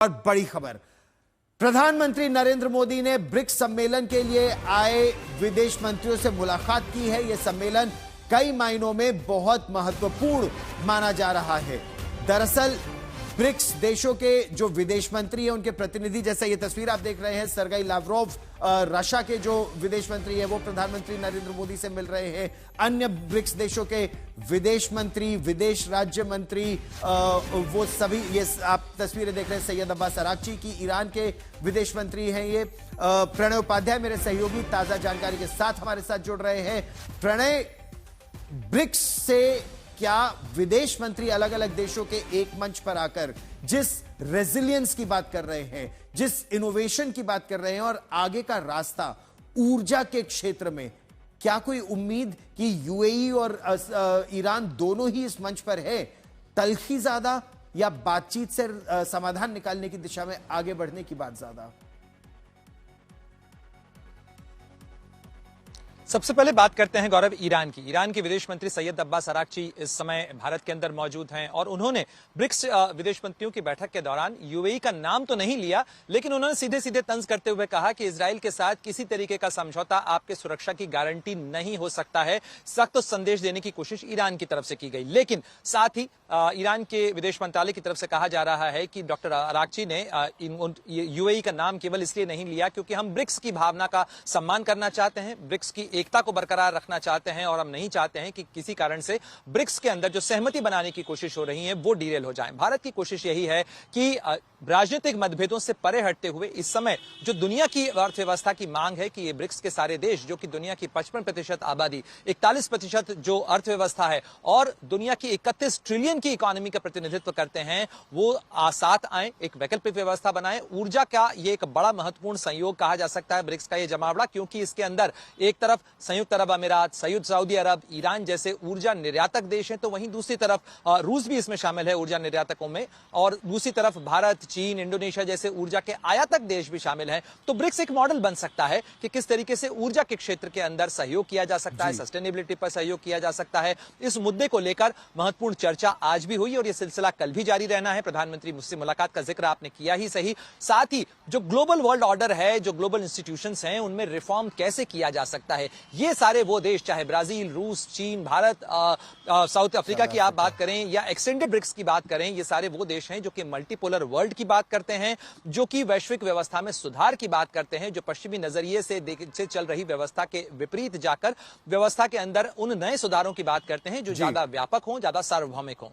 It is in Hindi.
और बड़ी खबर, प्रधानमंत्री नरेंद्र मोदी ने ब्रिक्स सम्मेलन के लिए आए विदेश मंत्रियों से मुलाकात की है। यह सम्मेलन कई मायनों में बहुत महत्वपूर्ण माना जा रहा है। दरअसल ब्रिक्स देशों के जो विदेश मंत्री हैं, उनके प्रतिनिधि, जैसा ये तस्वीर आप देख रहे हैं, सर्गेई लावरोव रशिया के जो विदेश मंत्री हैं, वो प्रधानमंत्री नरेंद्र मोदी से मिल रहे हैं। अन्य ब्रिक्स देशों के विदेश मंत्री, विदेश राज्य मंत्री, वो सभी, ये आप तस्वीरें देख रहे हैं सैयद अब्बास अरागची की, ईरान के विदेश मंत्री हैं ये। प्रणय उपाध्याय मेरे सहयोगी ताजा जानकारी के साथ हमारे साथ जुड़ रहे हैं। प्रणय, ब्रिक्स से क्या विदेश मंत्री अलग अलग देशों के एक मंच पर आकर जिस रेजिलियंस की बात कर रहे हैं, जिस इनोवेशन की बात कर रहे हैं और आगे का रास्ता ऊर्जा के क्षेत्र में, क्या कोई उम्मीद कि यूएई और ईरान दोनों ही इस मंच पर है? तल्खी ज्यादा या बातचीत से समाधान निकालने की दिशा में आगे बढ़ने की बात ज्यादा? सबसे पहले बात करते हैं गौरव ईरान की। ईरान के विदेश मंत्री सैयद अब्बास अरागची इस समय भारत के अंदर मौजूद हैं और उन्होंने ब्रिक्स विदेश मंत्रियों की बैठक के दौरान यूएई का नाम तो नहीं लिया, लेकिन उन्होंने सीधे सीधे तंज करते हुए कहा कि इजराइल के साथ किसी तरीके का समझौता आपके सुरक्षा की गारंटी नहीं हो सकता है। सख्त संदेश देने की कोशिश ईरान की तरफ से की गई, लेकिन साथ ही ईरान के विदेश मंत्रालय की तरफ से कहा जा रहा है कि डॉक्टर अरागची ने यूएई का नाम केवल इसलिए नहीं लिया क्योंकि हम ब्रिक्स की भावना का सम्मान करना चाहते हैं, ब्रिक्स की एकता को बरकरार रखना चाहते हैं और हम नहीं चाहते हैं कि किसी कारण से ब्रिक्स के अंदर जो सहमति बनाने की कोशिश हो रही है वो डीरेल हो जाए। भारत की कोशिश यही है कि राजनीतिक मतभेदों से परे हटते हुए इस समय जो दुनिया की अर्थव्यवस्था की मांग है कि ये ब्रिक्स के सारे देश, जो कि दुनिया की 55% आबादी, 41% जो अर्थव्यवस्था है और दुनिया की 31 ट्रिलियन की इकोनॉमी का प्रतिनिधित्व करते हैं, वो साथ आए, एक वैकल्पिक व्यवस्था बनाए। ऊर्जा का ये एक बड़ा महत्वपूर्ण संयोग कहा जा सकता है ब्रिक्स का ये जमावड़ा, क्योंकि इसके अंदर एक तरफ संयुक्त अरब अमीरात, सऊदी अरब, ईरान जैसे ऊर्जा निर्यातक देश हैं, तो वहीं दूसरी तरफ रूस भी इसमें शामिल है ऊर्जा निर्यातकों में, और दूसरी तरफ भारत, चीन, इंडोनेशिया जैसे ऊर्जा के आयातक देश भी शामिल हैं। तो ब्रिक्स एक मॉडल बन सकता है कि किस तरीके से ऊर्जा के क्षेत्र के अंदर सहयोग किया जा सकता है, सस्टेनेबिलिटी पर सहयोग किया जा सकता है। इस मुद्दे को लेकर महत्वपूर्ण चर्चा आज भी हुई और यह सिलसिला कल भी जारी रहना है। प्रधानमंत्री मुझसे मुलाकात का जिक्र आपने किया ही सही, साथ ही जो ग्लोबल वर्ल्ड ऑर्डर है, जो ग्लोबल इंस्टीट्यूशंस हैं, उनमें रिफॉर्म कैसे किया जा सकता है। ये सारे वो देश, चाहे ब्राजील, रूस, चीन, भारत, साउथ अफ्रीका की आप बात करें या एक्सटेंडेड ब्रिक्स की बात करें, ये सारे वो देश हैं जो कि मल्टीपोलर वर्ल्ड की बात करते हैं, जो कि वैश्विक व्यवस्था में सुधार की बात करते हैं, जो पश्चिमी नजरिए से चल रही व्यवस्था के विपरीत जाकर व्यवस्था के अंदर उन नए सुधारों की बात करते हैं जो ज्यादा व्यापक हों, ज्यादा सार्वभौमिक हों।